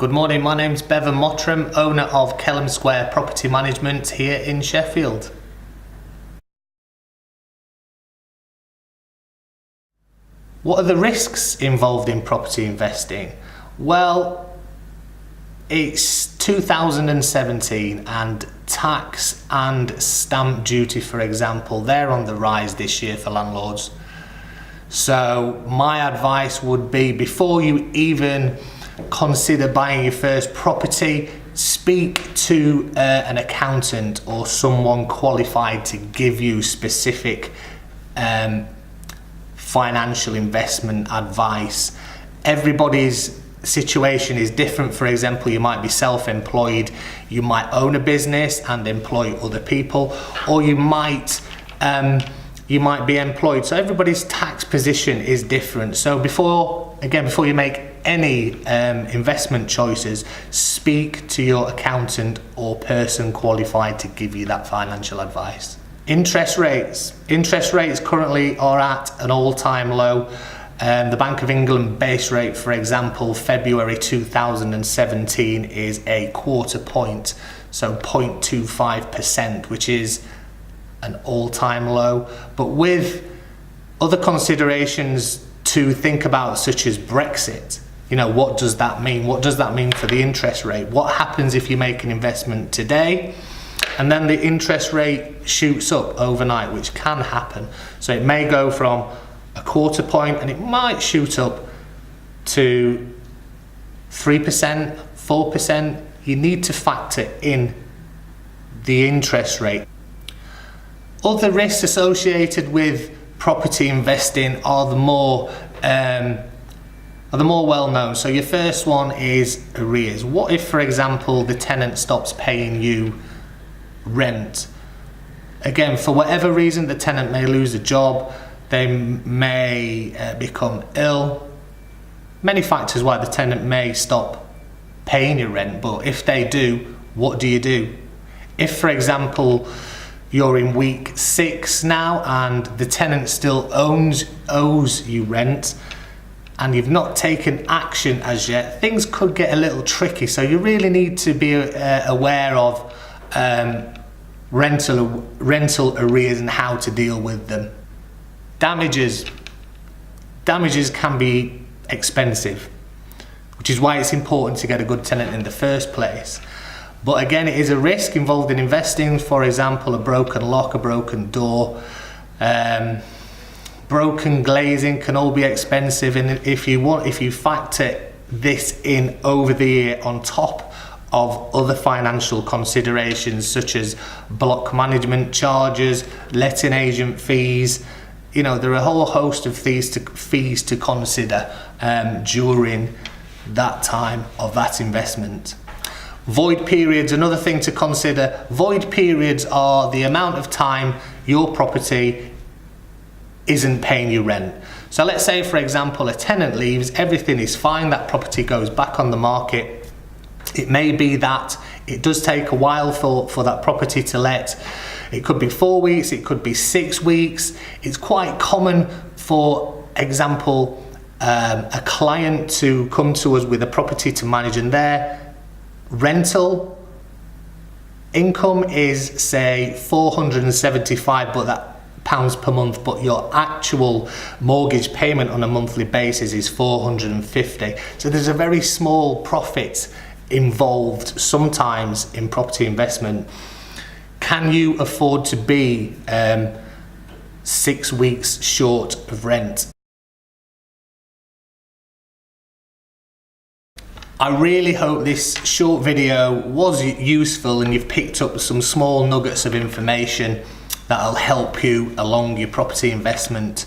Good morning, my name's Bevan Mottram, owner of Kelham Square Property Management here in Sheffield. What are the risks involved in property investing? Well, it's 2017 and tax and stamp duty, for example, they're on the rise this year for landlords. So my advice would be, before you even consider buying your first property, speak to an accountant or someone qualified to give you specific financial investment advice. Everybody's situation is different. For example, you might be self-employed, you might own a business and employ other people, or you might be employed. So everybody's tax position is different. So before you make any investment choices, speak to your accountant or person qualified to give you that financial advice. Interest rates currently are at an all-time low. The Bank of England base rate, for example, February 2017 is a quarter point, so 0.25%, which is an all-time low. But with other considerations to think about, such as BREXIT, what does that mean? What does that mean for the interest rate? What happens if you make an investment today and then the interest rate shoots up overnight, which can happen? So it may go from a quarter point and it might shoot up to 3%, 4%. You need to factor in the interest rate. Other risks associated with property investing are the more well known. So your first one is arrears. What if, for example, the tenant stops paying you rent? Again, for whatever reason, the tenant may lose a job, they may become ill. Many factors why the tenant may stop paying your rent, but if they do, what do you do? If, for example, you're in week 6 now and the tenant still owes you rent and you've not taken action as yet, things could get a little tricky. So you really need to be aware of rental arrears and how to deal with them. Damages can be expensive, which is why it's important to get a good tenant in the first place. But again, it is a risk involved in investing. For example, a broken lock, a broken door, broken glazing can all be expensive. And if you factor this in over the year on top of other financial considerations such as block management charges, letting agent fees, there are a whole host of fees to consider during that time of that investment. Void periods, another thing to consider. Void periods are the amount of time your property isn't paying you rent. So let's say, for example, a tenant leaves, everything is fine, that property goes back on the market. It may be that it does take a while for that property to let. It could be 4 weeks, it could be 6 weeks. It's quite common, for example, a client to come to us with a property to manage and their rental income is, say, 475 pounds per month, but your actual mortgage payment on a monthly basis is 450. So there's a very small profit involved sometimes in property investment. Can you afford to be 6 weeks short of rent? I really hope this short video was useful and you've picked up some small nuggets of information that'll help you along your property investment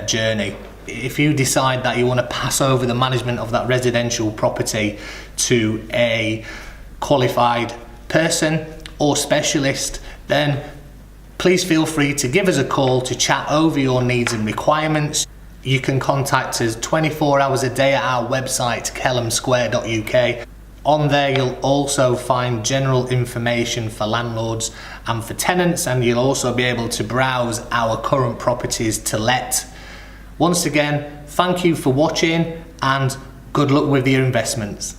journey. If you decide that you want to pass over the management of that residential property to a qualified person or specialist, then please feel free to give us a call to chat over your needs and requirements. You can contact us 24 hours a day at our website, kelhamsquare.uk. On there you'll also find general information for landlords and for tenants, and you'll also be able to browse our current properties to let. Once again, thank you for watching and good luck with your investments.